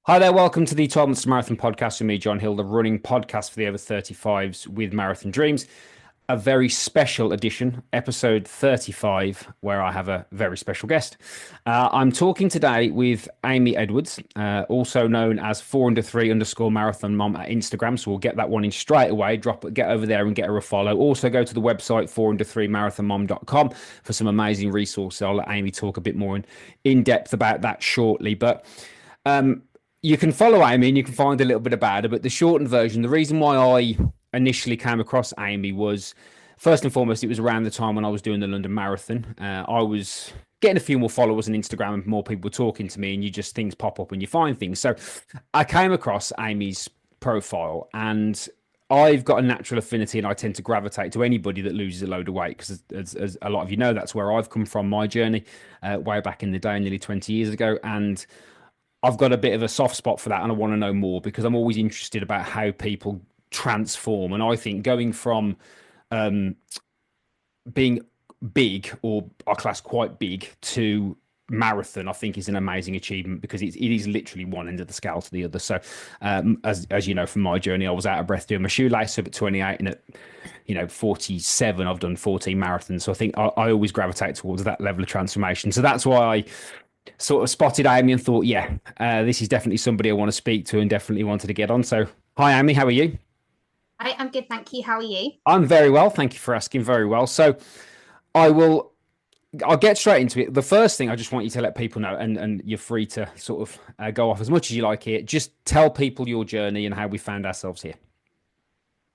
Hi there, welcome to the 12 Months to Marathon podcast with me, John Hill, the running podcast for the over 35s with Marathon Dreams. A very special edition, episode 35, where I have a very special guest. I'm talking today with Amy Edwards, also known as 4under3 underscore marathon mom at Instagram. So we'll get that one in straight away. Get over there and get her a follow. Also go to the website 4under3marathonmom.com for some amazing resources. I'll let Amy talk a bit more in depth about that shortly. But you can follow Amy and you can find a little bit about her, but the shortened version, the reason why I initially came across Amy was first and foremost, it was around the time when I was doing the London Marathon. I was getting a few more followers on Instagram and more people were talking to me, and things pop up and you find things. So I came across Amy's profile, and I've got a natural affinity and I tend to gravitate to anybody that loses a load of weight because, as a lot of you know, that's where I've come from, my journey way back in the day, nearly 20 years ago. And I've got a bit of a soft spot for that, and I want to know more because I'm always interested about how people transform. And I think going from um, being big, or I class quite big, to marathon, I think is an amazing achievement because it is literally one end of the scale to the other. So, as you know from my journey, I was out of breath doing my shoelace up at 28, and at 47, I've done 14 marathons. So I think I always gravitate towards that level of transformation. So that's why I sort of spotted Amy and thought, yeah, this is definitely somebody I want to speak to and definitely wanted to get on. So, hi, Amy, how are you? I'm good, thank you. How are you? I'm very well. Thank you for asking. Very well. So, I will. I'll get straight into it. The first thing I just want you to let people know, and you're free to sort of go off as much as you like here. Just tell people your journey and how we found ourselves here.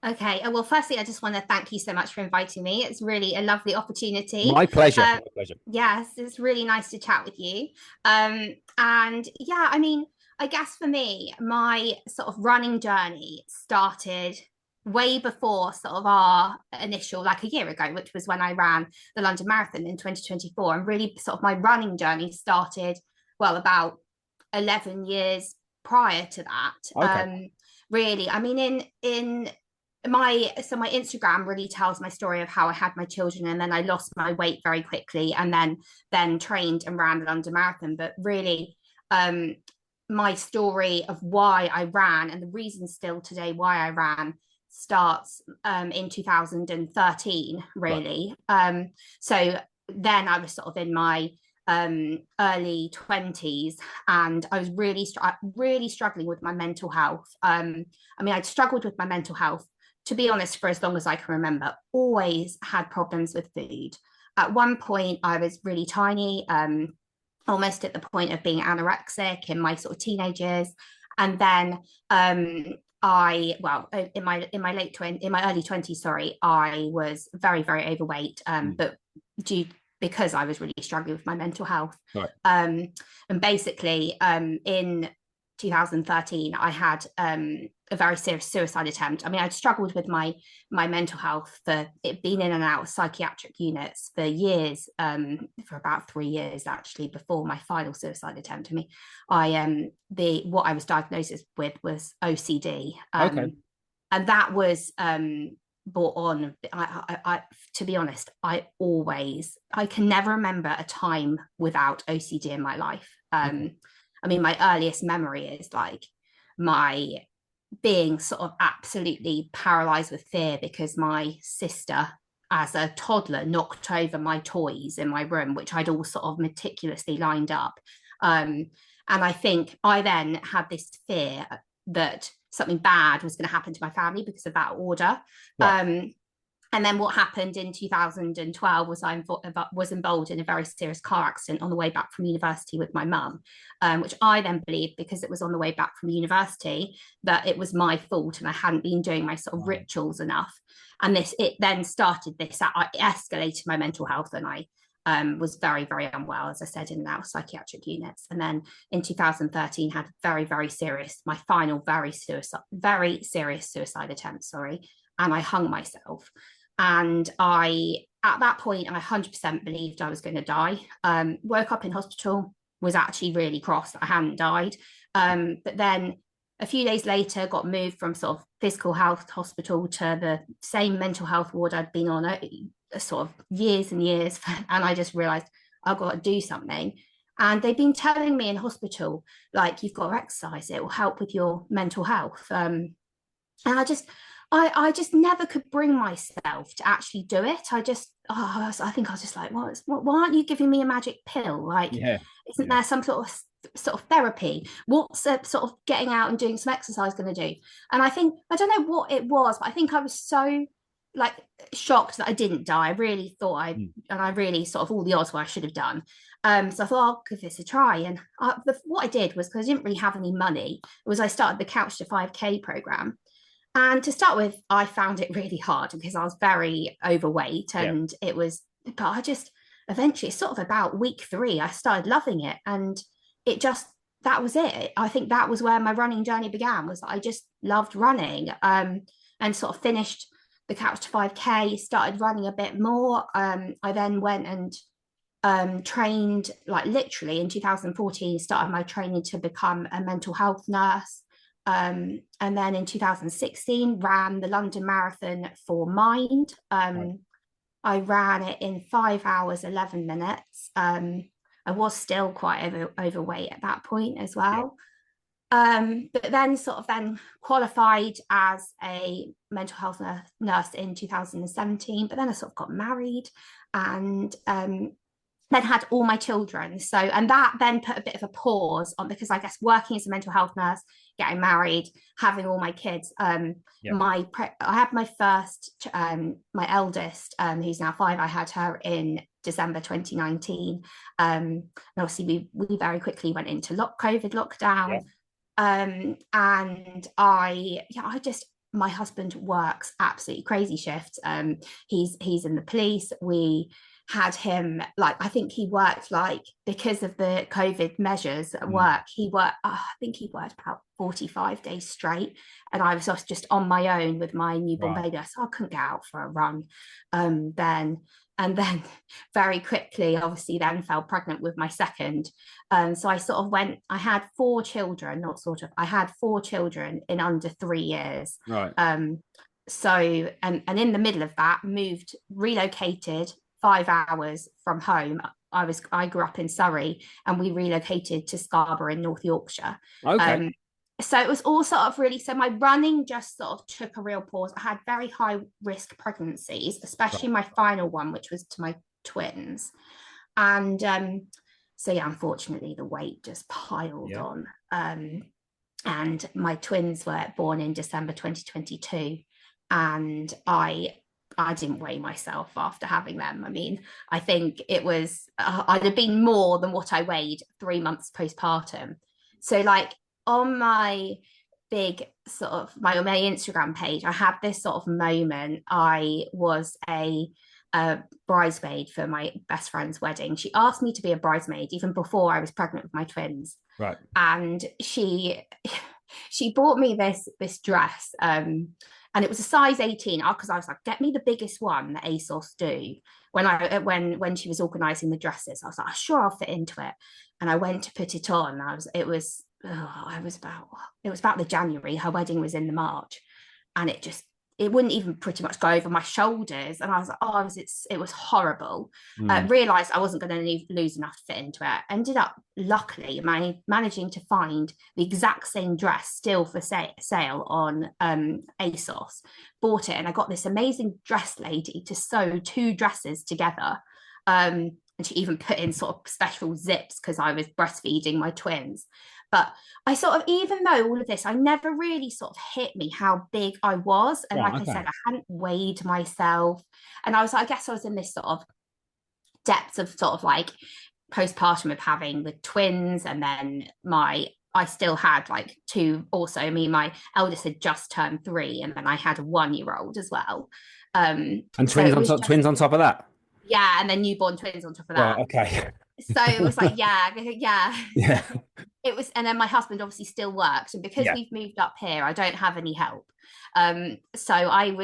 Okay. Well, firstly, I just want to thank you so much for inviting me. It's really a lovely opportunity. My pleasure. Uh, My pleasure. yes, it's really nice to chat with you. And yeah, I guess for me, my sort of running journey started way before sort of our initial, like a year ago, which was when I ran the London Marathon in 2024. And really, sort of my running journey started, well, about 11 years prior to that. Okay. Really, in my Instagram really tells my story of how I had my children and then I lost my weight very quickly and then trained and ran the London Marathon. But really, my story of why I ran and the reason still today why I ran starts in 2013, Right. really. So then I was sort of in my early 20s, and I was really struggling with my mental health. I'd struggled with my mental health, to be honest, for as long as I can remember. Always had problems with food. At one point, I was really tiny, almost at the point of being anorexic in my sort of teenage years. And then in my early 20s, sorry, I was very, very overweight, Mm. but due because I was really struggling with my mental health. Right. And basically, in 2013, I had a very serious suicide attempt. I mean, I'd struggled with my mental health for it being in and out of psychiatric units for years, for about 3 years actually, before my final suicide attempt. I mean, what I was diagnosed with was OCD, Okay. and that was brought on. To be honest, I can never remember a time without OCD in my life. Okay. My earliest memory is like my being sort of absolutely paralyzed with fear because my sister, as a toddler, knocked over my toys in my room, which I'd all sort of meticulously lined up. And I think I then had this fear that something bad was going to happen to my family because of that order. Right. And then what happened in 2012 was I was involved in a very serious car accident on the way back from university with my mum, which I then believed, because it was on the way back from university, that it was my fault and I hadn't been doing my sort of Wow. rituals enough. And it then started this, I escalated my mental health, and I was very, very unwell, as I said, in and out of psychiatric units. And then in 2013 had very, very serious, my final very serious suicide attempt, sorry. And I hung myself. And at that point, I 100% believed I was going to die. Woke up in hospital, was actually really cross that I hadn't died. But then a few days later, got moved from sort of physical health hospital to the same mental health ward I'd been on sort of years and years. And I just realized I've got to do something. And they've been telling me in hospital, like, you've got to exercise, it will help with your mental health. And I just never could bring myself to actually do it. I think I was just like, why aren't you giving me a magic pill? Like, isn't there some sort of therapy? What's a sort of getting out and doing some exercise going to do? And I think, I don't know what it was, but I think I was so like shocked that I didn't die. I really thought and I really sort of all the odds were I should have done. So I thought, I'll give this a try. And what I did was, because I didn't really have any money, was I started the Couch to 5K program. And to start with, I found it really hard because I was very overweight, and but I just eventually, sort of about week 3, I started loving it. And it just, that was it. I think that was where my running journey began, was that I just loved running, and sort of finished the Couch to 5K, started running a bit more. I then went and trained, like literally in 2014, started my training to become a mental health nurse. And then in 2016 ran the London Marathon for Mind. I ran it in 5 hours 11 minutes. I was still quite overweight at that point as well. But then sort of then qualified as a mental health nurse in 2017, but then I sort of got married, and then had all my children. So, and that then put a bit of a pause on, because I guess working as a mental health nurse, getting married, having all my kids, I had my first, my eldest, who's now 5, I had her in December 2019. And obviously we very quickly went into COVID lockdown. And my husband works absolutely crazy shifts. He's in the police. We had him, like, I think he worked, like, because of the COVID measures at work, I think he worked about 45 days straight, and I was just on my own with my newborn baby, so I couldn't get out for a run. Then very quickly, obviously, then fell pregnant with my second. So I sort of went, I had 4 children, I had 4 children in under 3 years. So, and in the middle of that, relocated 5 hours from home. I grew up in Surrey, and we relocated to Scarborough in North Yorkshire. So it was all sort of really, so my running just sort of took a real pause. I had very high risk pregnancies, especially my final one, which was to my twins. And so yeah, unfortunately the weight just piled on. And my twins were born in December 2022, and I didn't weigh myself after having them. I mean, I think it was, I'd have been more than what I weighed 3 months postpartum. So like on my big sort of my Instagram page, I had this sort of moment. I was a bridesmaid for my best friend's wedding. She asked me to be a bridesmaid even before I was pregnant with my twins. And she bought me this dress. And it was a size 18, because I was like, get me the biggest one that ASOS do. When she was organising the dresses, I was like, sure, I'll fit into it. And I went to put it on. It was about the January. Her wedding was in the March, and it wouldn't even pretty much go over my shoulders. And I was like, it was horrible. Realised I wasn't going to lose enough to fit into it. Ended up, luckily, managing to find the exact same dress still for sale on ASOS. Bought it, and I got this amazing dress lady to sew 2 dresses together. And she even put in sort of special zips because I was breastfeeding my twins. But I sort of, even though all of this, I never really sort of hit me how big I was. And I said, I hadn't weighed myself. And I guess I was in this sort of depths of sort of like postpartum of having the twins. And then I still had like 2 also. I mean, my eldest had just turned 3, and then I had a 1-year-old as well. And twins on top of that? Yeah, and then newborn twins on top of that. So it was like, yeah. It was, and then my husband obviously still works, and because we've moved up here, I don't have any help. So I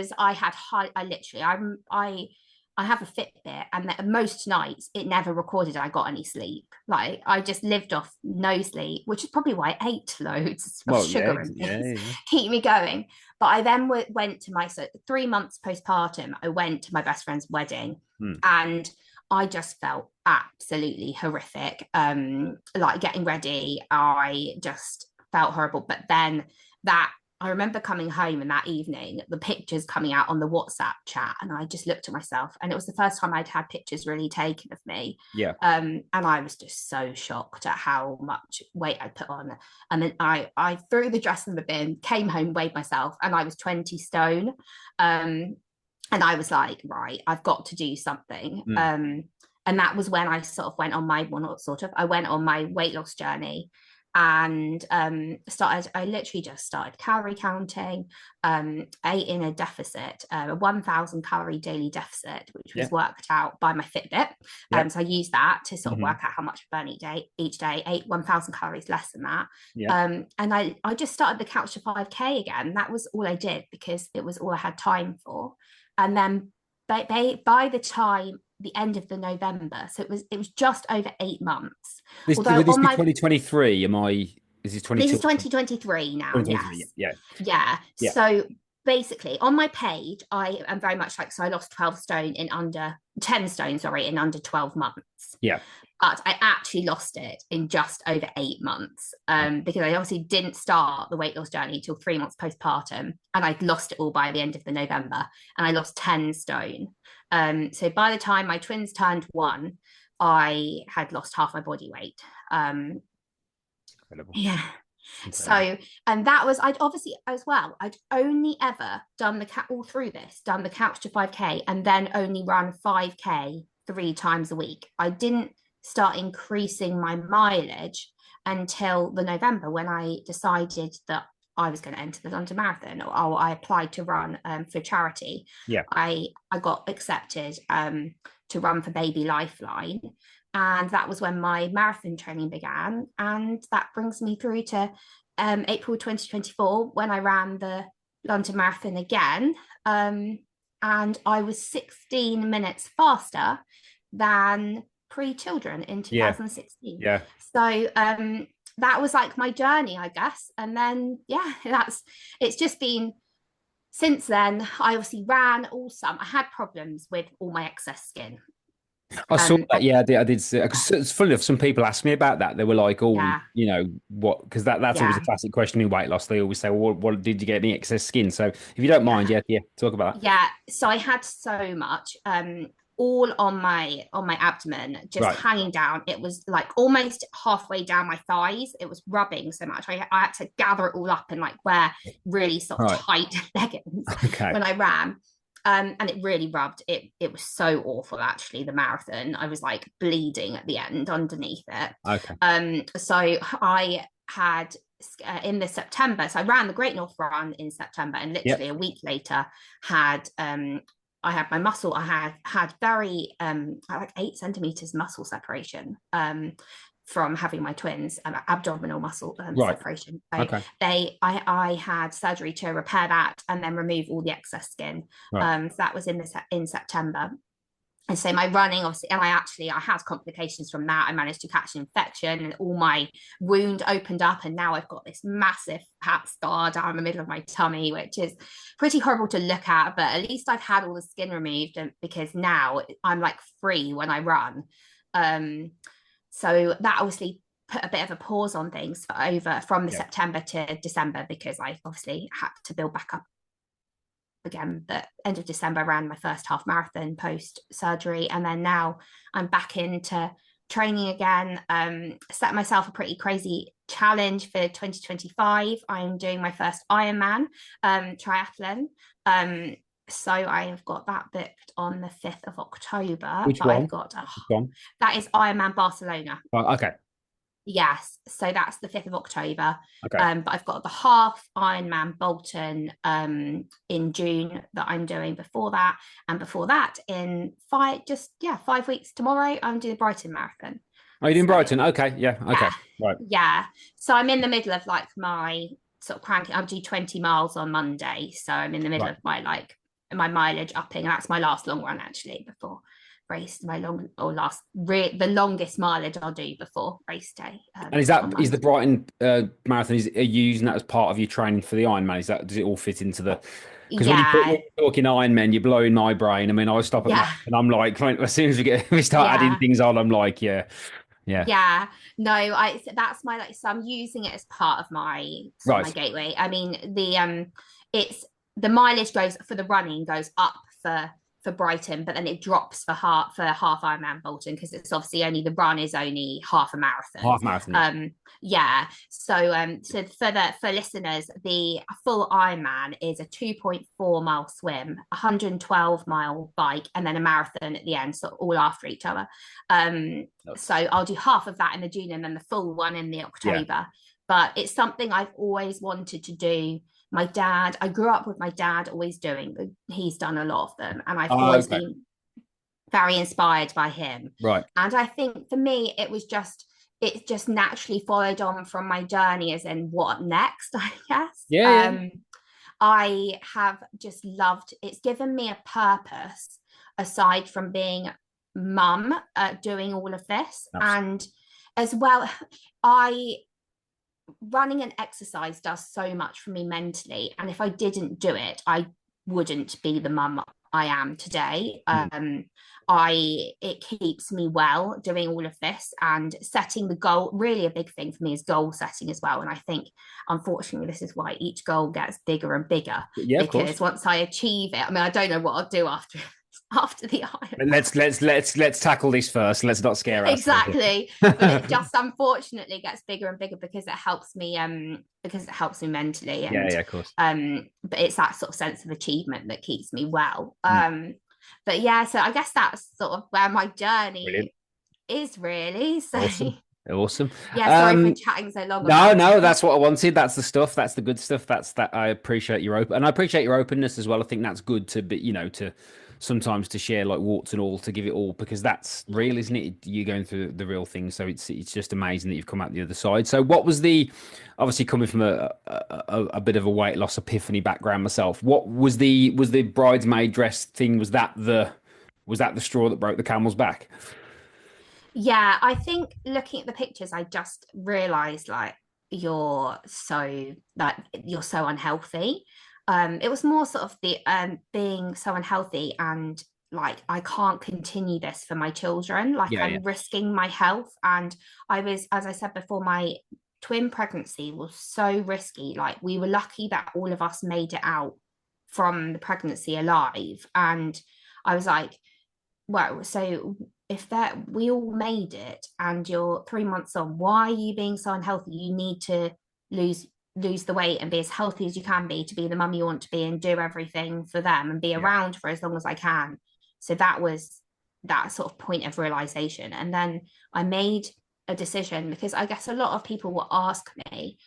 have a Fitbit, and most nights it never recorded I got any sleep. Like, I just lived off no sleep, which is probably why I ate loads of sugar and things, keep me going. But I then went to 3 months postpartum, I went to my best friend's wedding, and I just felt absolutely horrific. Like getting ready, I just felt horrible. But then that I remember coming home and that evening, the pictures coming out on the WhatsApp chat, and I just looked at myself, and it was the first time I'd had pictures really taken of me. Yeah. And I was just so shocked at how much weight I put on. And then I threw the dress in the bin, came home, weighed myself, and I was 20 stone. And I was like, right, I've got to do something. And that was when I sort of went on my, well, not sort of, I went on my weight loss journey, and I literally just started calorie counting, ate in a deficit, a 1,000 calorie daily deficit, which was worked out by my Fitbit. So I used that to sort of work out how much I burn each day, ate 1,000 calories less than that. And I just started the Couch to 5K again. That was all I did because it was all I had time for. And then by the time the end of the November, so it was just over 8 months. Will this be 2023? Is this 22? This is 2023 now. 2023, yes. So basically on my page, I am very much like, so I lost 12 stone in under 10 stone, sorry, in under 12 months. But I actually lost it in just over 8 months, because I obviously didn't start the weight loss journey till 3 months postpartum, and I'd lost it all by the end of the November, and I lost 10 stone. So by the time my twins turned 1, I had lost half my body weight. Incredible. Yeah. So, and that was, I'd obviously as well, I'd only ever done the Couch to 5K, and then only run 5K 3 times a week. I didn't start increasing my mileage until the November, when I decided that I was going to enter the London Marathon, or I applied to run for charity. I got accepted to run for Baby Lifeline, and that was when my marathon training began, and that brings me through to April 2024, when I ran the London Marathon again, and I was 16 minutes faster than pre-children in 2016. So that was like my journey, I guess. And then it's just been, since then I obviously ran all summer. I had problems with all my excess skin. I saw that. I did see, because it's funny enough, some people asked me about that. They were like, you know what, because that's always a classic question in weight loss. They always say, well, what did you get, any excess skin? So if you don't mind, talk about that. So I had so much all on my abdomen, just hanging down. It was like almost halfway down my thighs. It was rubbing so much. I had to gather it all up and like wear really sort of tight leggings when I ran. And it really rubbed. It was so awful, actually, the marathon. I was like bleeding at the end underneath it. So I had in the September, so I ran the Great North Run in September, and literally a week later I had my muscle. I had very like 8 centimeters muscle separation from having my twins, abdominal muscle separation. So I had surgery to repair that and then remove all the excess skin. So that was in September. And so my running, obviously, and I had complications from that. I managed to catch an infection, and all my wound opened up, and now I've got this massive pat scar down the middle of my tummy, which is pretty horrible to look at, but at least I've had all the skin removed, and because now I'm like free when I run. So that obviously put a bit of a pause on things from the September to December, because I obviously had to build back up again. But end of December, I ran my first half marathon post surgery, and then now I'm back into training again. Set myself a pretty crazy challenge for 2025. I'm doing my first Ironman triathlon. So I have got that booked on the 5th of October. Which one? That is Ironman Barcelona. Okay. Yes, so that's the 5th of October. But I've got the half Ironman Bolton in June that I'm doing before that, and before that in 5 weeks tomorrow I'm doing the Brighton Marathon. Oh, you're doing Brighton? Okay, right. Yeah, so I'm in the middle of like my sort of cranking. I'll do 20 miles on Monday, so I'm in the middle of my mileage upping, and that's my last long run actually before race, the longest mileage I'll do before race day. And is the Brighton Marathon, are you using that as part of your training for the Ironman? Does it all fit into the? Because when Yeah, you're talking Ironman, you're blowing my brain. I mean, I stop at yeah, and I'm like, as soon as we start adding yeah. things on, I'm like, yeah. Yeah, no, that's my like, so I'm using it as part of my sort of my Right. gateway. I mean, it's the mileage goes for the running goes up for Brighton, but then it drops for half Ironman Bolton, because it's obviously only the run is only half a marathon. Half marathon, yeah. Yeah. So for listeners, the full Ironman is a 2.4 mile swim, 112-mile bike, and then a marathon at the end, so all after each other. So I'll do half of that in the June and then the full one in the October. Yeah. But it's something I've always wanted to do. I grew up with my dad always doing, he's done a lot of them, and I've always been very inspired by him. Right. And I think for me, it just naturally followed on from my journey, as in what next, I guess. Yeah. I have just loved, it's given me a purpose aside from being mum, doing all of this. Absolutely. And as well, running and exercise does so much for me mentally, and if I didn't do it, I wouldn't be the mum I am today. It keeps me well doing all of this, and setting the goal. Really a big thing for me is goal setting as well, and I think unfortunately this is why each goal gets bigger and bigger, because once I achieve it, I mean, I don't know what I'll do after the Ironman. Let's tackle this first. Let's not scare us. Exactly. But it just unfortunately gets bigger and bigger because it helps me mentally. And, yeah, of course. But it's that sort of sense of achievement that keeps me well. But yeah, so I guess that's sort of where my journey is really. So Awesome. Yeah, sorry for chatting so long. No, that's what I wanted. That's the stuff. That's the good stuff. I appreciate your open, and I appreciate your openness as well. I think that's good to be, to sometimes to share like warts and all, to give it all, because that's real, isn't it? You're going through the real thing. So it's just amazing that you've come out the other side. So what was obviously coming from a bit of a weight loss epiphany background myself, what was the bridesmaid dress thing? Was that the straw that broke the camel's back? Yeah, I think looking at the pictures, I just realized like you're so unhealthy. It was more sort of the being so unhealthy, and like I can't continue this for my children. Like I'm risking my health, and as I said before, my twin pregnancy was so risky. Like we were lucky that all of us made it out from the pregnancy alive, and I was like, well, so if we all made it and you're 3 months on, why are you being so unhealthy? You need to lose the weight and be as healthy as you can be to be the mum you want to be and do everything for them and be around for as long as I can. So that was that sort of point of realization. And then I made a decision, because I guess a lot of people will ask me,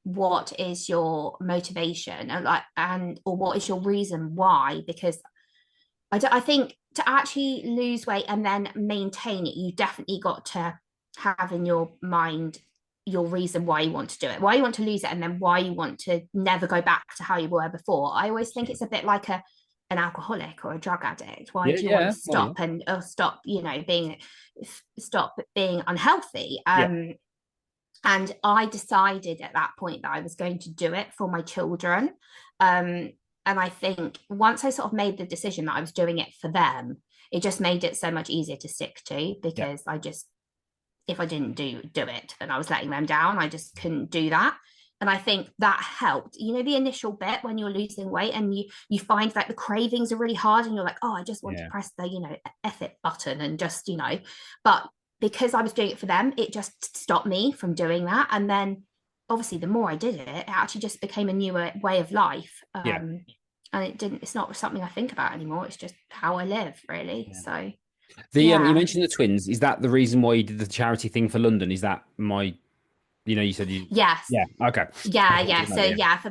what is your motivation, or what is your reason why? Because I think to actually lose weight and then maintain it, you definitely got to have in your mind your reason why you want to do it, why you want to lose it, and then why you want to never go back to how you were before. I always think it's a bit like an alcoholic or a drug addict. Why do you want to stop stop being unhealthy? And I decided at that point that I was going to do it for my children. And I think once I sort of made the decision that I was doing it for them, it just made it so much easier to stick to, because if I didn't do it, then I was letting them down. I just couldn't do that. And I think that helped, the initial bit when you're losing weight and you find like the cravings are really hard and you're like, oh, I just want to press the, F it button and just, but because I was doing it for them, it just stopped me from doing that. And then obviously the more I did it, it actually just became a new way of life. And it's not something I think about anymore. It's just how I live, really. So you mentioned the twins. Is that the reason why you did the charity thing for London? Is that you said you... Yes. Yeah. Okay. Yeah. So for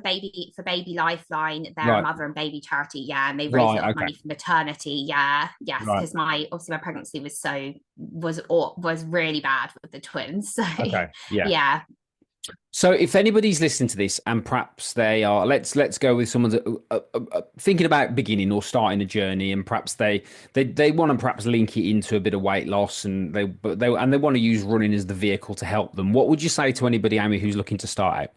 baby Lifeline, they're a mother and baby charity. Yeah. And they raise a lot of money for maternity. Yeah. Yes. Because my pregnancy was really bad with the twins. So okay. Yeah. So if anybody's listening to this and perhaps they are, let's go with someone that thinking about beginning or starting a journey, and perhaps they want to perhaps link it into a bit of weight loss, and they want to use running as the vehicle to help them. What would you say to anybody, Amy, who's looking to start out?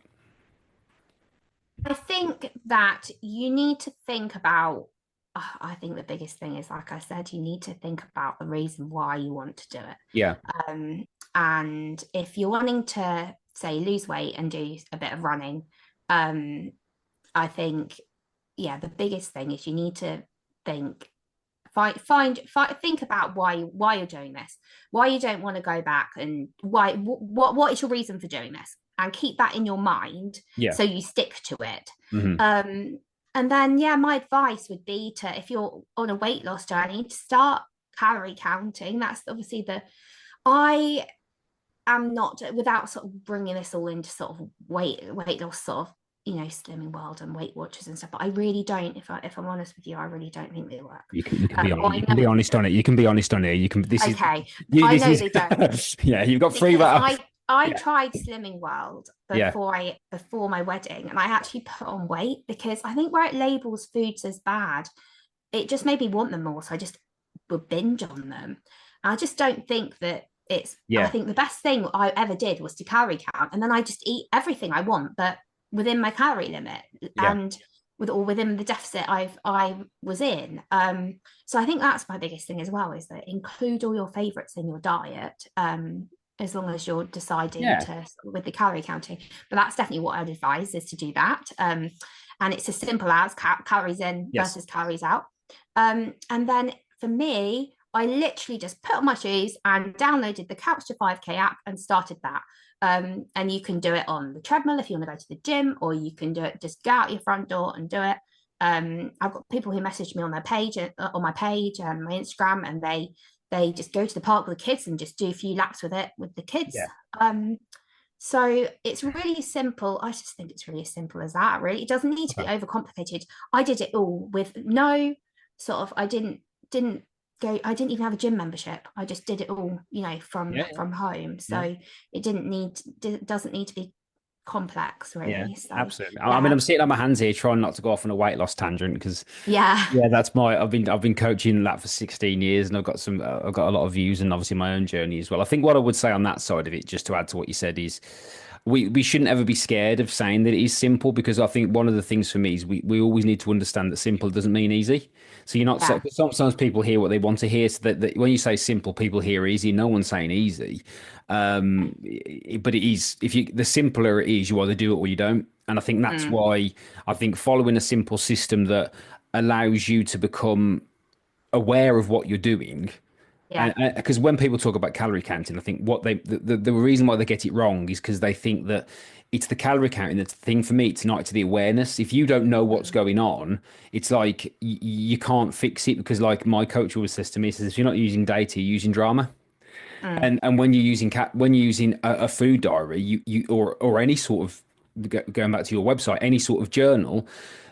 I think that you need to think about, I think the biggest thing is, like I said, you need to think about the reason why you want to do it. Yeah, Um, and if you're wanting to, say, lose weight and do a bit of running, um, I think, yeah, the biggest thing is you need to think, think about why you're doing this, why you don't want to go back, and why what is your reason for doing this, and keep that in your mind yeah. so you stick to it. Hmm. um and then, yeah, my advice would be to, if you're on a weight loss journey, to start calorie counting. That's obviously the I am not, without sort of bringing this all into sort of weight loss sort of, Slimming World and Weight Watchers and stuff, but I really don't, if I'm honest with you, I really don't think they work. You can be Or you I can be know, honest on it. You can be honest on it. You can. This is okay, you. I This know is they don't, yeah. You've got free. because Well, I yeah, tried Slimming World yeah, before my wedding, and I actually put on weight, because I think where it labels foods as bad, it just made me want them more. So I just would binge on them. I just don't think that I yeah, think the best thing I ever did was to calorie count, and then I just eat everything I want, but within my calorie limit, yeah. and within the deficit I was in. So I think that's my biggest thing as well, is that include all your favorites in your diet. As long as you're deciding Yeah. to, with the calorie counting. But that's definitely what I'd advise, is to do that. And it's as simple as calories in Yes. versus calories out. And then for me, I literally just put on my shoes and downloaded the Couch to 5K app and started that. And you can do it on the treadmill if you want to go to the gym, or you can do it, just go out your front door and do it. I've got people who message me on their page, on my page and my Instagram, and they just go to the park with the kids and just do a few laps with it with the kids. Yeah. Um, so it's really simple. I just think it's really as simple as that, really. It doesn't need to be Okay. overcomplicated. I did it all with no sort of, I didn't go, I didn't even have a gym membership. I just did it all, from Yeah. home. Yeah. So it doesn't need to be complex, Yeah. really. So Absolutely. I mean, yeah. I'm sitting on my hands here trying not to go off on a weight loss tangent because Yeah. yeah, that's my. I've been coaching that for 16 years, and I've got a lot of views, and obviously my own journey as well. I think what I would say on that side of it, just to add to what you said, is we shouldn't ever be scared of saying that it is simple, because I think one of the things for me is we always need to understand that simple doesn't mean easy. So you're not so, Yeah. sometimes people hear what they want to hear. So that when you say simple, people hear easy. No one's saying easy, but it is. If you the simpler it is, you either do it or you don't. And I think that's Mm, why I think following a simple system that allows you to become aware of what you're doing. yeah. And because when people talk about calorie counting, I think what the reason why they get it wrong is because they think that it's the calorie counting that's the thing. For me, it's not, it's the awareness. If you don't know what's Mm, going on, it's like you can't fix it, because like my coach always says to me, he says, if you're not using data, you're using drama. mm, And when you're using when you're using a food diary, you or any sort of, going back to your website, any sort of journal,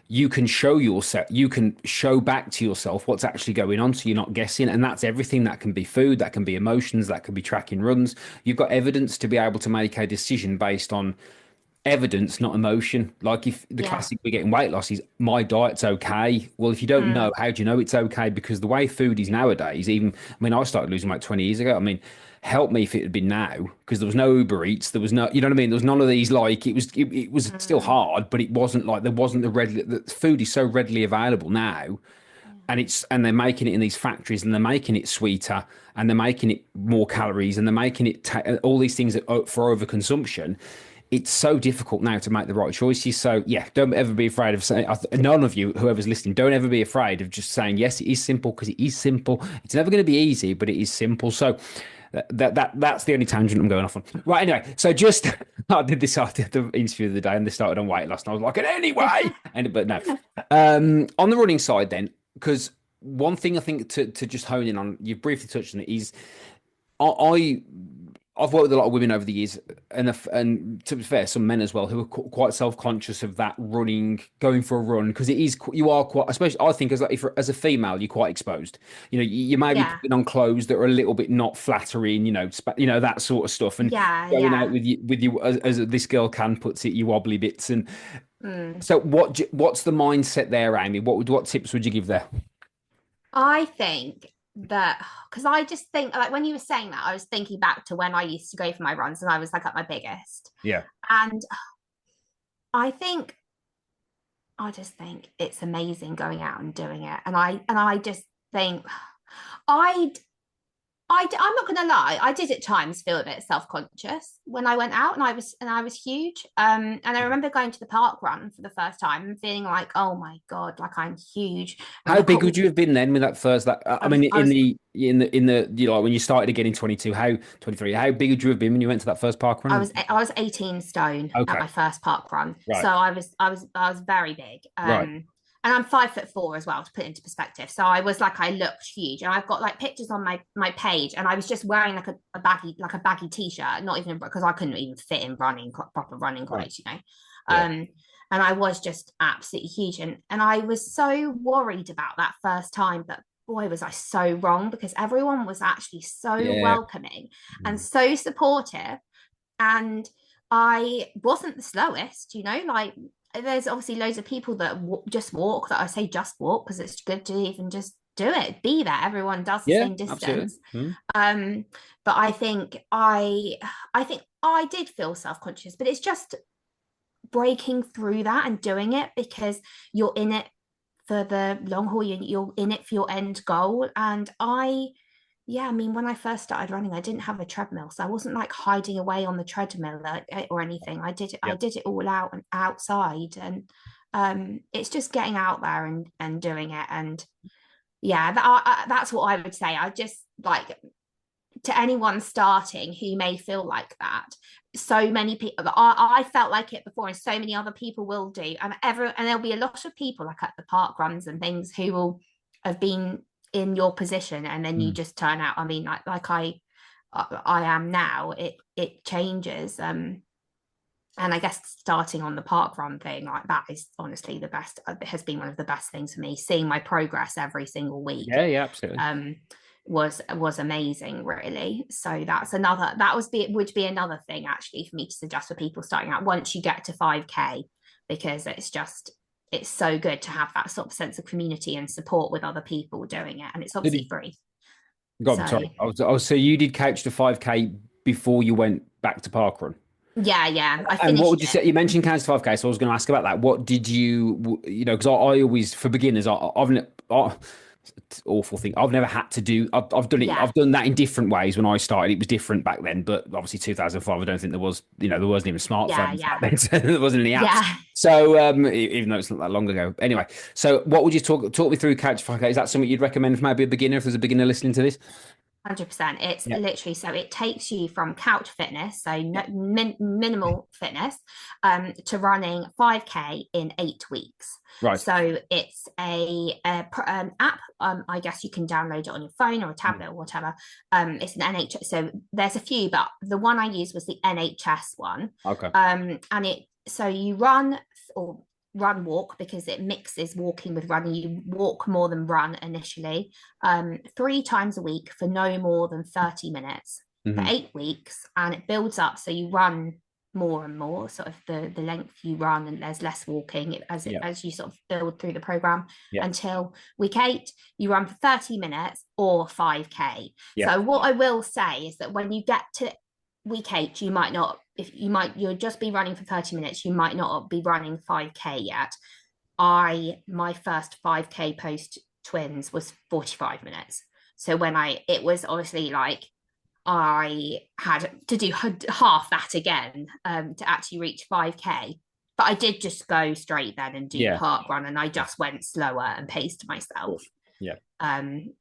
you can show yourself, you can show back to yourself what's actually going on, so you're not guessing. And that's everything. That can be food, that can be emotions, that can be tracking runs. You've got evidence to be able to make a decision based on evidence, not emotion. Like if the yeah. classic we get in weight loss is my diet's okay. Well, if you don't know, Mm, how do you know it's okay? Because the way food is nowadays, even, I mean, I started losing weight 20 years ago. I mean, help me if it had been now, because there was no Uber Eats, there was no, you know what I mean? There was none of these, like it was still mm, hard, but it wasn't like, there wasn't the food is so readily available now, yeah. and they're making it in these factories, and they're making it sweeter, and they're making it more calories, and they're making it all these things for overconsumption. It's so difficult now to make the right choices. So yeah, don't ever be afraid of saying, none of you, whoever's listening, don't ever be afraid of just saying yes, it is simple, because it is simple. It's never going to be easy, but it is simple. So that's the only tangent I'm going off on. Right, anyway, so just I did the interview of the day, and they started on weight loss, and I was like, and anyway, and but no. On the running side then, because one thing I think to just hone in on, you briefly touched on it, is I I've worked with a lot of women over the years, and to be fair, some men as well who are quite self-conscious of that running, going for a run because it is you are quite, especially I think as like if as a female you're quite exposed. You know, you may be Yeah, putting on clothes that are a little bit not flattering. You know that sort of stuff, and yeah, going out yeah. with you as this girl can puts it, you wobbly bits. And Mm. so, what's the mindset there, Amy? What tips would you give there? I think that because I just think like when you were saying that, I was thinking back to when I used to go for my runs and I was like at my biggest. Yeah, And I think I just think it's amazing going out and doing it. And I just think I I'm not gonna lie, I did at times feel a bit self-conscious when I went out and I was huge. And I remember going to the park run for the first time and feeling like, oh my God, like I'm huge. When how the big would you have been then with that first? That I mean, I was in the you know when you started again in 22, how 23? How big would you have been when you went to that first park run? I was 18 stone at Okay, my first park run. So right, I was very big. right. And I'm 5'4" as well to put into perspective. So I was like I looked huge. And I've got like pictures on my page and I was just wearing like a baggy t-shirt, not even because I couldn't even fit in proper running Right. clothes, Yeah. Um and I was just absolutely huge. And I was so worried about that first time, but boy was I so wrong because everyone was actually so Yeah. welcoming and so supportive, and I wasn't the slowest, like there's obviously loads of people that just walk, that I say just walk because it's good to even just do it, be there, everyone does the Yeah, same absolutely. distance. Mm. But I think I did feel self-conscious, but it's just breaking through that and doing it because you're in it for the long haul, you're in it for your end goal. And yeah, I mean, when I first started running, I didn't have a treadmill, so I wasn't like hiding away on the treadmill or anything. I Yep. did it all out and outside, and it's just getting out there and doing it. And yeah, that's what I would say. I just like to anyone starting who may feel like that. So many people, I felt like it before, and so many other people will do. And there'll be a lot of people like at the park runs and things who will have been in your position, and then you Mm. just turn out. I mean, like I am now. It changes. And I guess starting on the park run thing like that is honestly the best. It has been one of the best things for me. Seeing my progress every single week Yeah, yeah, absolutely. um, was amazing, really. So that would be another thing actually for me to suggest for people starting out once you get to 5K, because it's so good to have that sort of sense of community and support with other people doing it, and it's Did obviously he, free. God, So sorry. So you did couch to 5K before you went back to parkrun. yeah, I And what finished would you it. say? You mentioned couch to 5K, so I was going to ask about that. What did you know, because I always, for beginners, awful thing. I've never had to do. I've done it. Yeah, I've done that in different ways. When I started, it was different back then. But obviously, 2005. I don't think there was. You know, there wasn't even yeah, smartphones back yeah, then. So there wasn't any apps. yeah. So even though it's not that long ago. Anyway, so what would you talk me through couch 5K? Is that something you'd recommend for maybe a beginner if there's a beginner listening to this? 100%. It's Yeah. literally, so it takes you from couch fitness, so no, minimal fitness, to running 5K in 8 weeks. Right. So it's an app. I guess you can download it on your phone or a tablet or whatever. It's an NHS. So there's a few, but the one I used was the NHS one. Okay. And so you run or run walk, because it mixes walking with running. You walk more than run initially, 3 times a week for no more than 30 minutes for Hmm. 8 weeks, and it builds up. So you run more and more, sort of the length you run, and there's less walking Yeah. as you sort of build through the program, Yeah. until week 8 you run for 30 minutes or 5K. Yeah. So what I will say is that when you get to week 8, you might not, if you might, you'll just be running for 30 minutes, you might not be running 5K yet. My first 5K post twins was 45 minutes. So it was obviously like I had to do half that again, to actually reach 5K. But I did just go straight then and do Yeah. park run, and I Yeah. just went slower and paced Of myself. course. Yeah. Um,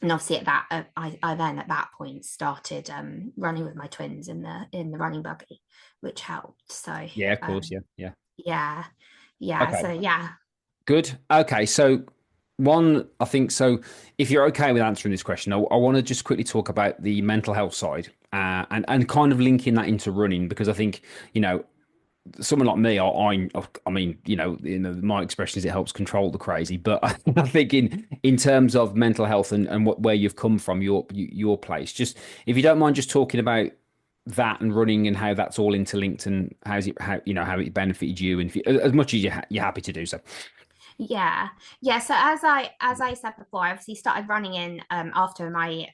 and obviously at that, I then at that point started running with my twins in the running buggy, which helped. So Yeah. Of course. Yeah. Yeah. yeah, yeah. Okay. So yeah, Good. Okay. So One, I think so. If you're okay with answering this question, I want to just quickly talk about the mental health side, and kind of linking that into running, because I think, you know, someone like me, I mean, my expression is it helps control the crazy, but I think in terms of mental health and where you've come from, your place, just if you don't mind, just talking about that and running and how that's all interlinked and how it benefited you, and if you, as much as you're happy to do so. Yeah, yeah. So as I said before, I obviously started running in after my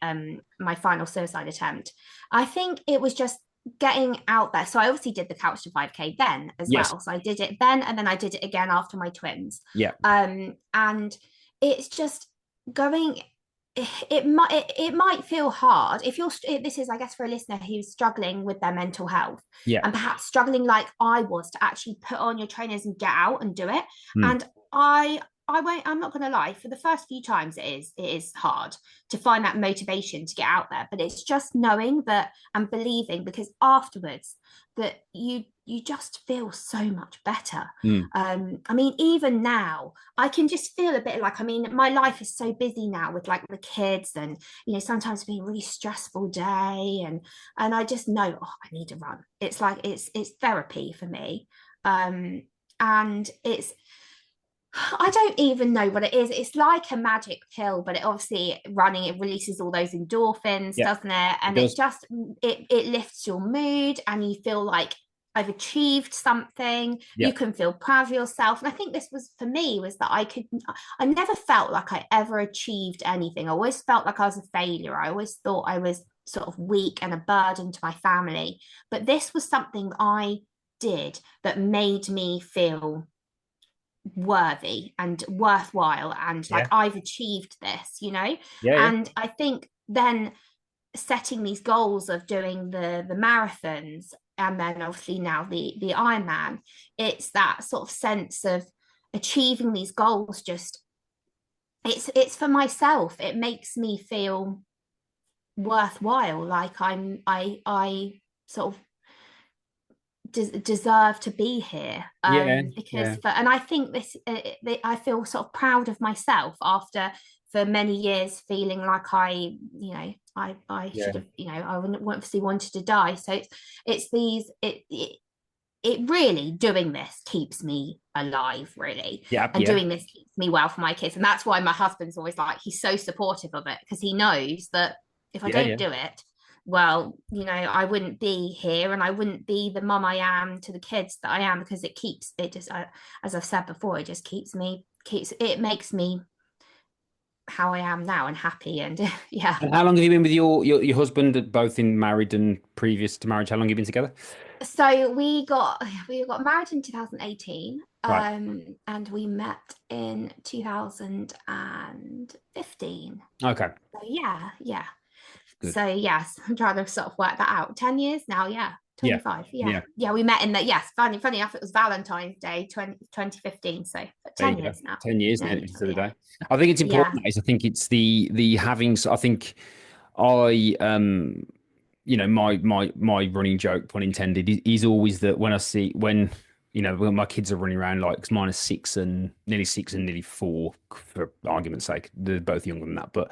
final suicide attempt. I think it was just getting out there. So I obviously did the Couch to 5K then as Yes. well. So I did it then, and then I did it again after my twins. Yeah. And it's just going. It might feel hard if this is, I guess, for a listener who's struggling with their mental health Yeah. and perhaps struggling like I was to actually put on your trainers and get out and do it. Mm. And I'm not going to lie, for the first few times it is hard to find that motivation to get out there, but it's just knowing that and believing, because afterwards that you just feel so much better. Mm. I mean, even now I can just feel a bit like, I mean, my life is so busy now with like the kids, and sometimes being a really stressful day, and I just know, oh, I need to run. It's like it's therapy for me. And it's, I don't even know what it is. It's like a magic pill, but it obviously, running, it releases all those endorphins, Yeah. doesn't it? It And it does. just it lifts your mood, and you feel like I've achieved something. Yeah. You can feel proud of yourself. And I think this was for me, was that I never felt like I ever achieved anything. I always felt like I was a failure. I always thought I was sort of weak and a burden to my family. But this was something I did that made me feel worthy and worthwhile, and like Yeah. I've achieved this. Yeah. Yeah. And I think then setting these goals of doing the marathons, and then obviously now the Ironman, it's that sort of sense of achieving these goals. Just it's for myself. It makes me feel worthwhile, like I sort of deserve to be here, Yeah. because Yeah. and I think I feel sort of proud of myself after, for many years, feeling like I should Yeah. have, I wouldn't obviously wanted to die. So it's these it really, doing this keeps me alive, really. Yeah. And Yeah. doing this keeps me well for my kids, and that's why my husband's always like, he's so supportive of it, because he knows that if I Yeah. don't Yeah. do it, well, I wouldn't be here, and I wouldn't be the mum I am to the kids that I am, because it just, as I've said before, it just it makes me how I am now, and happy, and yeah. And how long have you been with your husband, both in married and previous to marriage? How long have you been together? So we got married in 2018, Right. and we met in 2015. Okay. So yeah, yeah. Good. So yes, I'm trying to sort of work that out. 10 years now, yeah. Yeah. 25. Yeah. Yeah. Yeah, we met in the, yes, funny enough, it was Valentine's Day 2015. So There 10 you go. years now. 10 years No, now yeah, to the yeah. day. I think it's Yeah. important. I think it's the having. I think I my running joke, pun intended, is always that when I see when my kids are running around, like 'cause mine are 6 and nearly 4, for argument's sake. They're both younger than that, but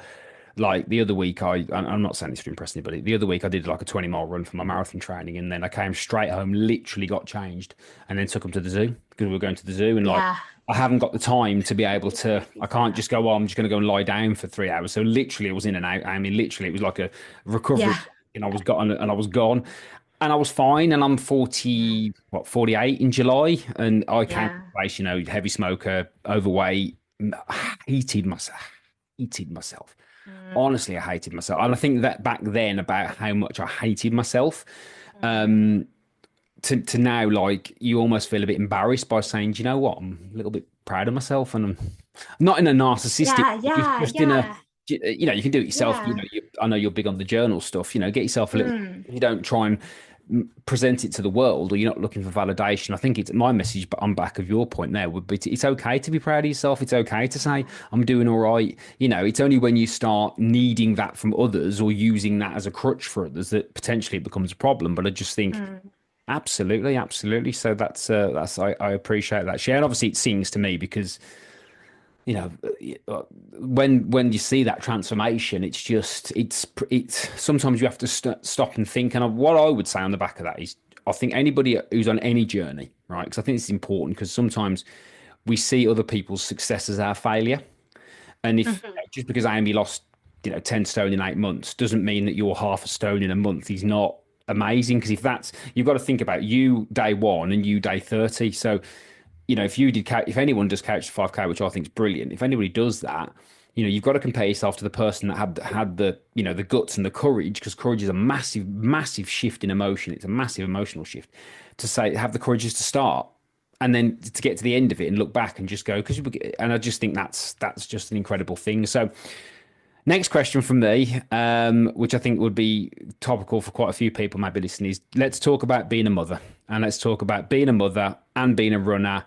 like the other week, I'm not saying this to impress anybody. The other week, I did like a 20-mile run for my marathon training, and then I came straight home, literally got changed, and then took them to the zoo, because we were going to the zoo, and like Yeah. I haven't got the time to be able to. I can't Yeah. just go, oh, I'm just going to go and lie down for 3 hours. So literally, it was in and out. I mean, literally, it was like a recovery, Yeah. and I was gone, and I was fine. And I'm 40, 48 in July, and I came from Yeah. a place, heavy smoker, overweight, hated myself, hated myself. Mm, Honestly, I hated myself. And I think that back then, about how much I hated myself, mm. um, to now, like, you almost feel a bit embarrassed by saying, do you know what? I'm a little bit proud of myself. And I'm not in a narcissistic, Yeah. Yeah. just in a, Yeah. you can do it yourself. Yeah. I know you're big on the journal stuff, get yourself a little, Mm. you don't try and present it to the world, or you're not looking for validation. I think it's my message, but on back of your point there, would be it's okay to be proud of yourself. It's okay to say I'm doing all right. It's only when you start needing that from others, or using that as a crutch for others, that potentially it becomes a problem. But I just think Mm. absolutely, absolutely. So that's I appreciate that, Shane. Obviously, it sings to me because you know, when you see that transformation, it's sometimes you have to stop and think. And what I would say on the back of that is, I think anybody who's on any journey, right? Because I think it's important, because sometimes we see other people's success as our failure. And if Mhm. just because Amy lost, 10 stone in 8 months doesn't mean that you're half a stone in a month. He's not amazing, because if that's, you've got to think about you day one and you day 30. So, if anyone does Couch to 5K, which I think is brilliant, if anybody does that, you've got to compare yourself to the person that had the, the guts and the courage, because courage is a massive, massive shift in emotion. It's a massive emotional shift to say, have the courage just to start, and then to get to the end of it and look back and just go, and I just think that's just an incredible thing. So next question from me, which I think would be topical for quite a few people maybe listening, is let's talk about being a mother, and let's talk about being a mother and being a runner.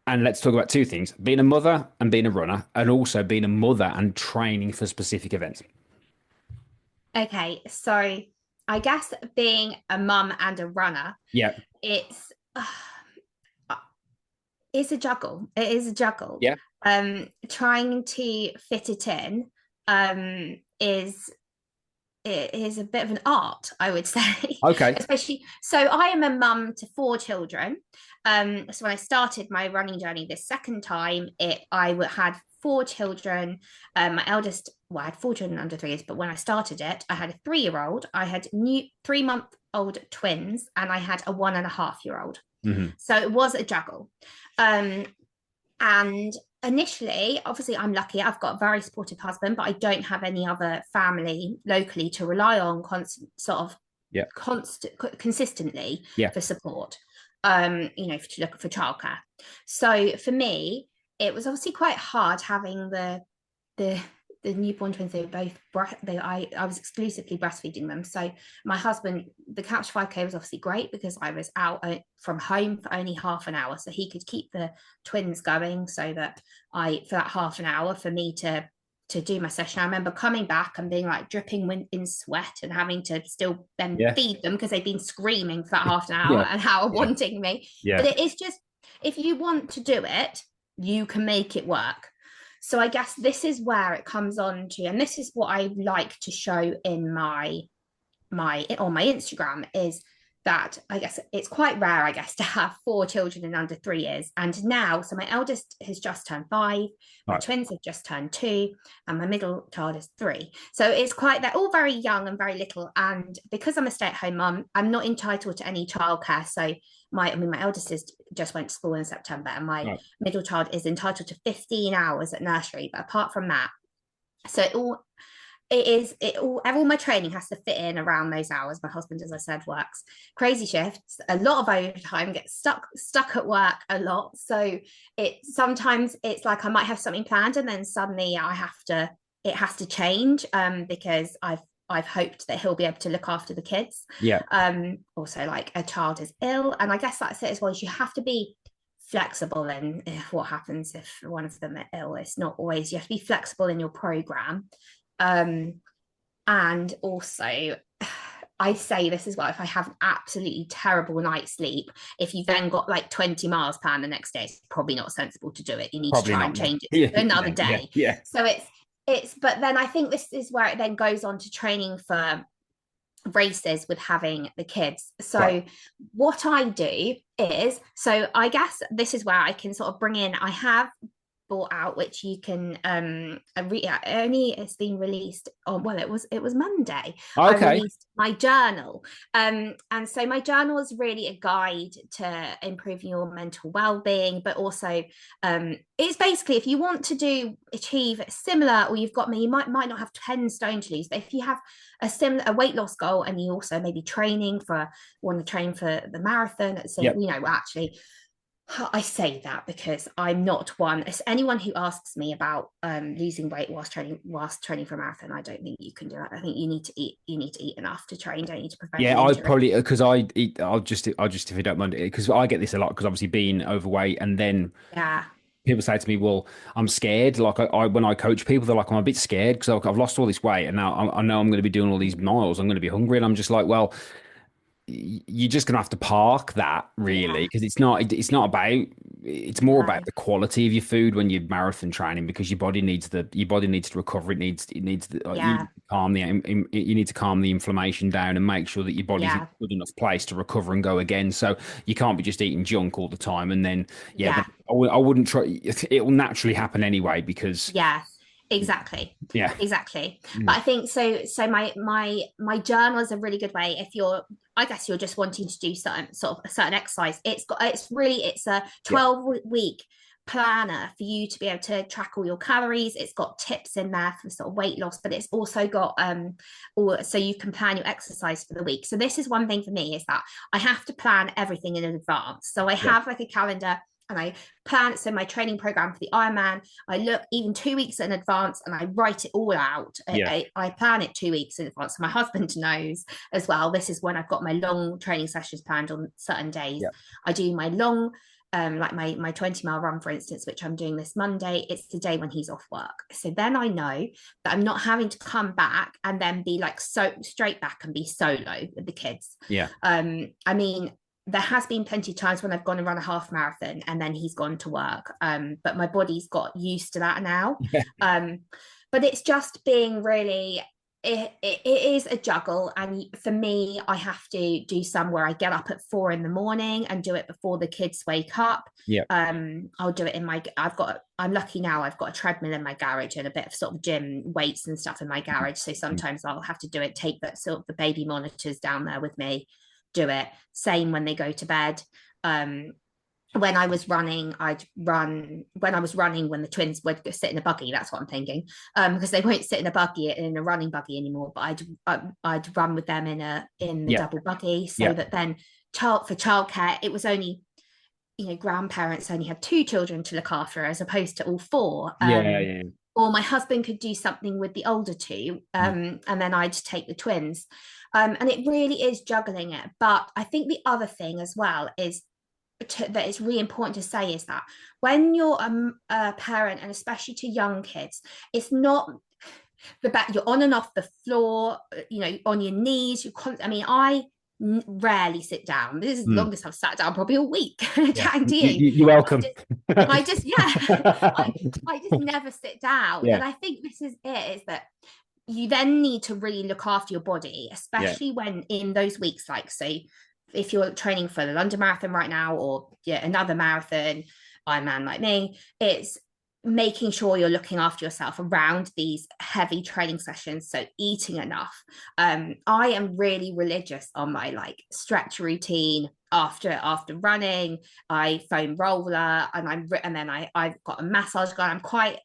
And let's talk about two things: being a mother and being a runner, and also being a mother and training for specific events. Okay, so I guess being a mum and a runner, Yeah. it's it's a juggle. It is a juggle. Yeah. Trying to fit it in is it is a bit of an art, I would say. Okay. Especially, so I am a mum to four children. So when I started my running journey this second time, had four children. My eldest, well, I had four children under 3 years, but when I started it, I had a 3-year-old, I had new 3-month-old twins, and I had a 1.5-year-old. Hmm. So it was a juggle. Um, and initially, obviously, I'm lucky. I've got a very supportive husband, but I don't have any other family locally to rely on Yeah. consistently Yeah. for support. To look for childcare. So for me, it was obviously quite hard having the the newborn twins. They were both I was exclusively breastfeeding them. So my husband, the Couch 5K was obviously great because I was out from home for only half an hour, so he could keep the twins going, so that for that half an hour for me to do my session. I remember coming back and being like dripping in sweat and having to still then Yeah. feed them because they'd been screaming for that half an hour Yeah. and how Yeah. wanting me. Yeah. But it is just, if you want to do it, you can make it work. So I guess this is where it comes on to, and this is what I like to show in my on my Instagram, is that I guess it's quite rare, I guess, to have four children in under 3 years. And now, so my eldest has just turned 5, my Right. twins have just turned 2, and my middle child is 3. So it's they're all very young and very little. And because I'm a stay-at-home mum, I'm not entitled to any childcare. So my eldest just went to school in September, and my Right. middle child is entitled to 15 hours at nursery. But apart from that, so all my training has to fit in around those hours. My husband, as I said, works crazy shifts, a lot of overtime, gets stuck at work a lot. So sometimes it's like I might have something planned and then suddenly it has to change, because I've hoped that he'll be able to look after the kids. Yeah. Also, like, a child is ill, and I guess that's it as well, is you have to be flexible in what happens if one of them are ill. It's not always, you have to be flexible in your program. And also, I say this as well, if I have an absolutely terrible night's sleep, if you've then got like 20 miles planned the next day, it's probably not sensible to do it. You need Probably to try not. and No. change it Yeah. to another Yeah. day. Yeah. So but then I think this is where it then goes on to training for races with having the kids. So Right. what I do is, so I guess this is where I can sort of bring in, I have bought out, which you can only it's been released on, well, it was Monday. I Okay. released my journal, and so my journal is really a guide to improving your mental well-being, but also it's basically, if you want to achieve similar, or you've got me, you might not have 10 stone to lose, but if you have a weight loss goal, and you also maybe want to train for the marathon, so Yep. actually, I say that because I'm not one. Anyone who asks me about losing weight whilst training for a marathon, I don't think you can do it. I think you need to eat. You need to eat enough to train. Don't need to prevent Yeah, an I injury. probably, because I eat. I'll just if you don't mind, because I get this a lot, because obviously being overweight, and then Yeah, people say to me, "Well, I'm scared." Like when I coach people, they're like, "I'm a bit scared because I've lost all this weight, and now I know I'm going to be doing all these miles. I'm going to be hungry," and I'm just like, "Well, you're just going to have to park that, really, yeah, because it's not about it's more about the quality of your food when you're marathon training, because your body needs to recover. It needs the, you Yeah. calm you need to calm the inflammation down and make sure that your body's in a Yeah. good enough place to recover and go again. So you can't be just eating junk all the time. And then, yeah, but Yeah. I wouldn't try. It will naturally happen anyway because, Yeah, exactly. yeah. Exactly. Mm. But I think so my journal is a really good way if you're, I guess you're just wanting to do certain sort of a certain exercise. It's a Yeah. 12-week planner for you to be able to track all your calories. It's got tips in there for sort of weight loss, but it's also got so you can plan your exercise for the week. So this is one thing for me, is that I have to plan everything in advance. So I Yeah. have like a calendar, and I plan. So my training program for the Ironman, I look even 2 weeks in advance and I write it all out. Yeah. I plan it 2 weeks in advance. So my husband knows as well. This is when I've got my long training sessions planned on certain days. Yeah. I do my long, like my 20-mile run, for instance, which I'm doing this Monday. It's the day when he's off work. So then I know that I'm not having to come back and then be like so straight back and be solo with the kids. Yeah. I mean, there has been plenty of times when I've gone and run a half marathon and then he's gone to work. But my body's got used to that now. Yeah. But it's just being really, it is a juggle. And for me, I have to do some where I get up at 4 a.m. and do it before the kids wake up. Yeah. I'll do it I'm lucky now, I've got a treadmill in my garage and a bit of sort of gym weights and stuff in my garage. So sometimes I'll have to do it, take that sort of the baby monitors down there with me, do it. Same when they go to bed. When I was running, when the twins would sit in a buggy, that's what I'm thinking, because they won't sit in a running buggy anymore, but I'd run with them in the double buggy, so that then for childcare, it was only, grandparents only had 2 children to look after as opposed to all 4. Or my husband could do something with the older 2, and then I'd take the twins. And it really is juggling it. But I think the other thing as well is that it's really important to say is that when you're a parent, and especially to young kids, it's not the back, you're on and off the floor, on your knees. I rarely sit down. This is the longest I've sat down, probably a week, chatting to you. You're welcome. I just never sit down. And I think this is it, is that you then need to really look after your body, especially when in those weeks, like, say, if you're training for the London Marathon right now, or another marathon, Ironman like me, it's making sure you're looking after yourself around these heavy training sessions. So eating enough. I am really religious on my stretch routine after running. I foam roller, and then I've got a massage gun. I'm quite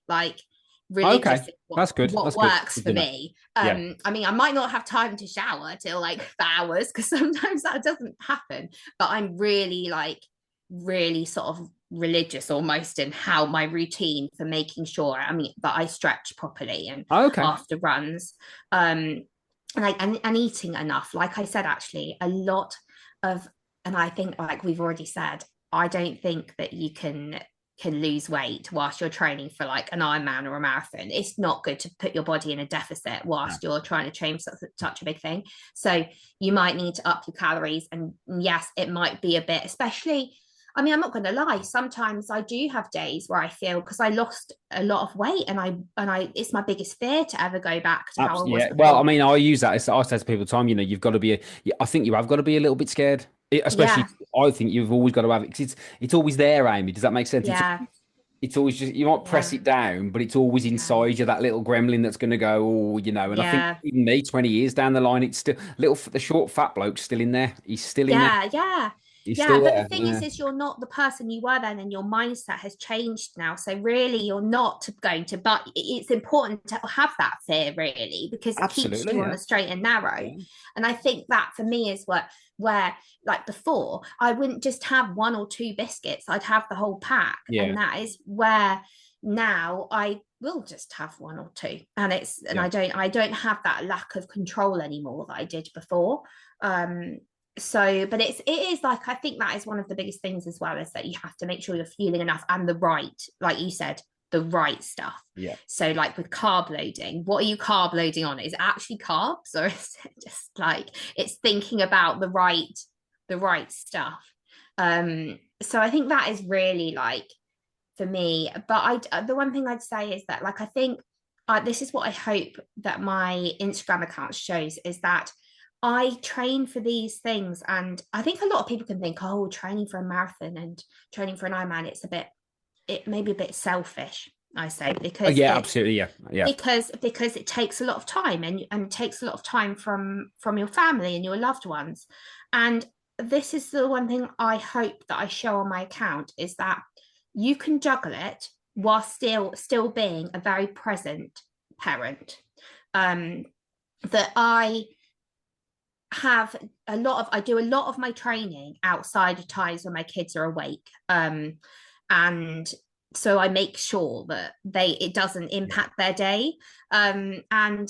religious. Okay, that's good. What works for me. I mean, I might not have time to shower till for hours, because sometimes that doesn't happen, but I'm really really sort of religious almost in how my routine for making sure that I stretch properly and after runs, and eating enough. Like I said, actually, a lot of, and I think, like we've already said, I don't think that you can lose weight whilst you're training for an Ironman or a marathon. It's not good to put your body in a deficit whilst you're trying to train such a big thing. So you might need to up your calories, and yes, it might be a bit, especially, I'm not going to lie, sometimes I do have days where I feel, because I lost a lot of weight, and I it's my biggest fear to ever go back to how I was before. Well, I use that. I say to people all the time, you've got to be I think you have got to be a little bit scared. Especially, I think you've always got to have it, because it's always there, Amy. Does that make sense? It's always just, you might press it down, but it's always inside you, that little gremlin that's going to go, and I think even me, 20 years down the line, it's still the short fat bloke's still in there. He's still in there. He's still but there. the thing is you're not the person you were then, and your mindset has changed now. So really, you're not going to, but it's important to have that fear, really, because it keeps you on the straight and narrow. And I think that for me is where before, I wouldn't just have 1 or 2 biscuits, I'd have the whole pack. And that is where now I will just have 1 or 2, and I don't have that lack of control anymore that I did before. But it is I think that is one of the biggest things as well, is that you have to make sure you're fueling enough, and the right, like you said, the right stuff. So with carb loading, what are you carb loading on? Is it actually carbs, or is it just it's thinking about the right stuff? So I think that is really like for me. But the one thing I'd say is that like I think this is what I hope that my Instagram account shows, is that I train for these things. And I think a lot of people can think, oh, training for a marathon and training for an Ironman, it may be a bit selfish, I say, Oh, because yeah, it absolutely. Yeah. Yeah. because it takes a lot of time, and takes a lot of time from your family and your loved ones. And this is the one thing I hope that I show on my account, is that you can juggle it while still being a very present parent. That I do a lot of my training outside of times when my kids are awake. And so I make sure that it doesn't impact their day. And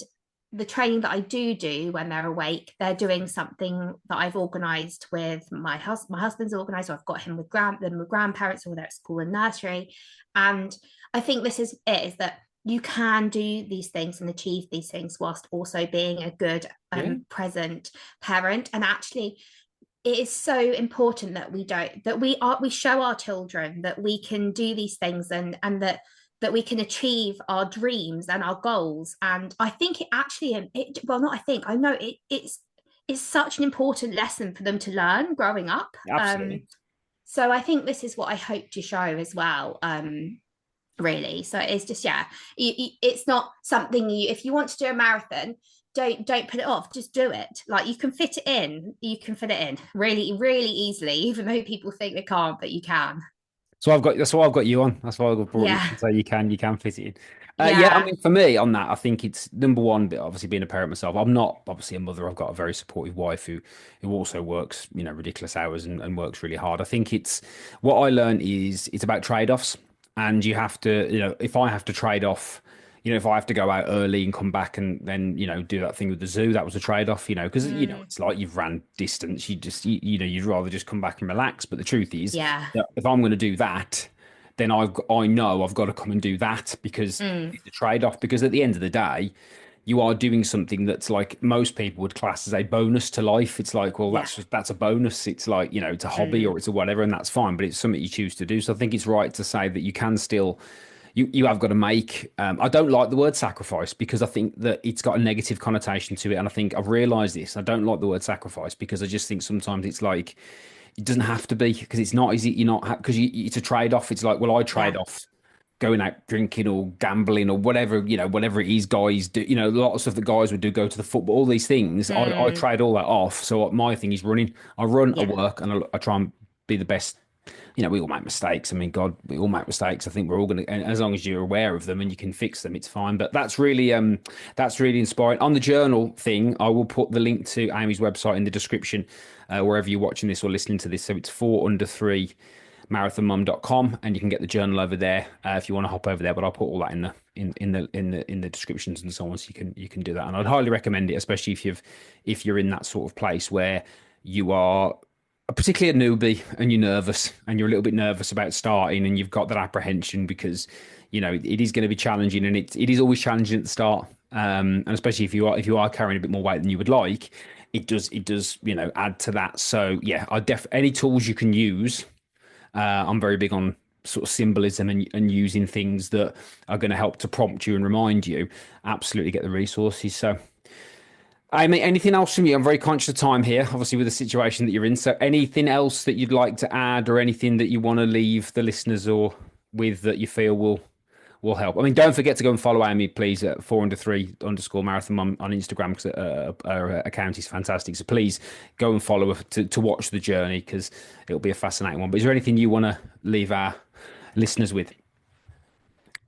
the training that I do when they're awake, they're doing something that I've organised with my husband. My husband's organised, so I've got him with grandparents, or they're at school and nursery. And I think this is it: is that you can do these things and achieve these things whilst also being a good present parent. And actually, it is so important that we show our children that we can do these things, and that we can achieve our dreams and our goals. And I think it actually, well, not I think, I know it's such an important lesson for them to learn growing up. Absolutely. So I think this is what I hope to show as well. Really, so it's just, yeah, it's not something if you want to do a marathon, don't put it off, just do it. Like, you can fit it in really, really easily, even though people think they can't, but you can. So that's why I've got you on. That's why I've brought you Yeah, on. So you can fit it in. Yeah, I yeah, mean, for me on that, I think it's number one, obviously being a parent myself. I'm not obviously a mother. I've got a very supportive wife who also works, ridiculous hours and works really hard. I think it's what I learned is it's about trade-offs, and you have to, if I have to trade off. If I have to go out early and come back and then, do that thing with the zoo, that was a trade-off, because, it's like you've ran distance. You'd rather just come back and relax. But the truth is yeah, that if I'm going to do that, then I know I've got to come and do that, because mm, it's a trade-off. Because at the end of the day, you are doing something that's like most people would class as a bonus to life. It's like, well, yeah, that's a bonus. It's like, it's a hobby mm, or it's a whatever, and that's fine, but it's something you choose to do. So I think it's right to say that you can still you have got to make. I don't like the word sacrifice, because I think that it's got a negative connotation to it, and I think I've realised this. I don't like the word sacrifice, because I just think sometimes it's like it doesn't have to be, because it's not. Is it? You're not, because it's a trade off. It's like, well, I trade yeah, off going out drinking or gambling or whatever, whatever it is guys do, a lot of stuff that guys would do, go to the football, all these things. I mm, trade all that off. So my thing is running. I run, I yeah, work, and I try and be the best. We all make mistakes. I mean, God, we all make mistakes. I think we're all going to, and as long as you're aware of them and you can fix them, it's fine. But that's really inspiring. On the journal thing, I will put the link to Amy's website in the description, wherever you're watching this or listening to this. So it's 4under3 marathonmum.com, and you can get the journal over there, if you want to hop over there. But I'll put all that in the descriptions and so on, so you can do that. And I'd highly recommend it, especially if you're in that sort of place where you are particularly a newbie and you're nervous, and you're a little bit nervous about starting, and you've got that apprehension, because it is going to be challenging, and it is always challenging at the start, and especially if you are carrying a bit more weight than you would like, it does add to that. So yeah, any tools you can use. I'm very big on sort of symbolism and using things that are going to help to prompt you and remind you. Absolutely, get the resources. So I mean, anything else from you? I'm very conscious of time here, obviously, with the situation that you're in. So anything else that you'd like to add, or anything that you want to leave the listeners or with, that you feel will help? I mean, don't forget to go and follow Amy, please, at 4under3_marathon on Instagram, because her account is fantastic. So please go and follow her to watch the journey, because it'll be a fascinating one. But is there anything you want to leave our listeners with?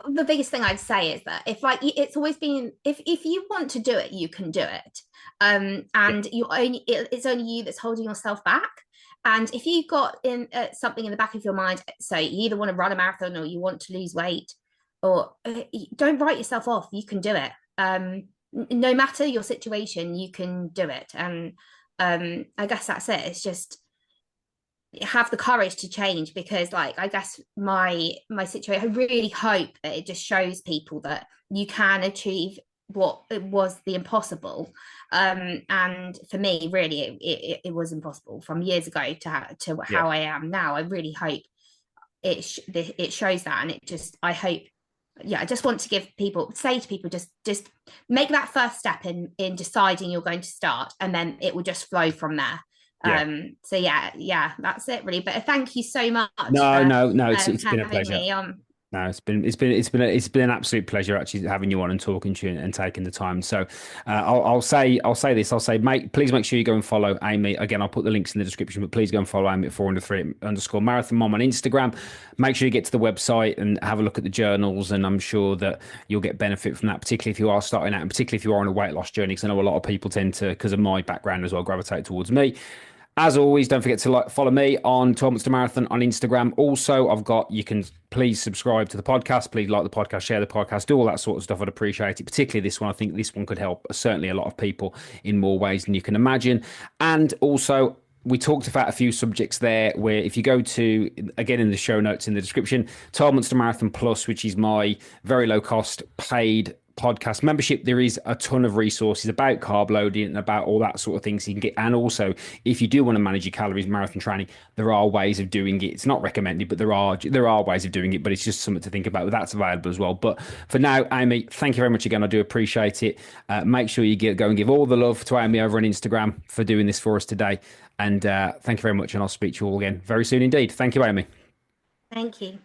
the biggest thing I'd say is that if like it's always been, if you want to do it, you can do it. Yeah. And it's only you that's holding yourself back. And if you've got in something in the back of your mind, so you either want to run a marathon or you want to lose weight, or don't write yourself off. You can do it. No matter your situation, you can do it. And I guess that's it. It's just have the courage to change, because like I guess my situation, I really hope that it just shows people that you can achieve what it was the impossible. And for me, really, it was impossible from years ago to Yeah. how I am now. I really hope it shows that, and I hope, yeah, I just want to say to people, just make that first step in deciding you're going to start, and then it will just flow from there. Yeah. So yeah, that's it really. But thank you so much No, for no, no. It's been a having pleasure. me. No, it's been an absolute pleasure actually having you on and talking to you and taking the time. So I'll say this. I'll say, please make sure you go and follow Amy. Again, I'll put the links in the description, but please go and follow Amy at 403_marathon mom on Instagram. Make sure you get to the website and have a look at the journals, and I'm sure that you'll get benefit from that, particularly if you are starting out, and particularly if you are on a weight loss journey. Because I know a lot of people tend to, because of my background as well, gravitate towards me. As always, don't forget to follow me on 12 Months to Marathon on Instagram. Also, you can please subscribe to the podcast. Please like the podcast, share the podcast, do all that sort of stuff. I'd appreciate it, particularly this one. I think this one could help certainly a lot of people in more ways than you can imagine. And also, we talked about a few subjects there where if you go to, again, in the show notes in the description, 12 Months to Marathon Plus, which is my very low cost paid podcast membership, there is a ton of resources about carb loading and about all that sort of things you can get. And also, if you do want to manage your calories marathon training, there are ways of doing it. It's not recommended, but there are ways of doing it, but it's just something to think about. But that's available as well. But for now, Amy, thank you very much again. I do appreciate it. Make sure you go and give all the love to Amy over on Instagram for doing this for us today. And thank you very much. And I'll speak to you all again very soon indeed. Thank you, Amy. Thank you.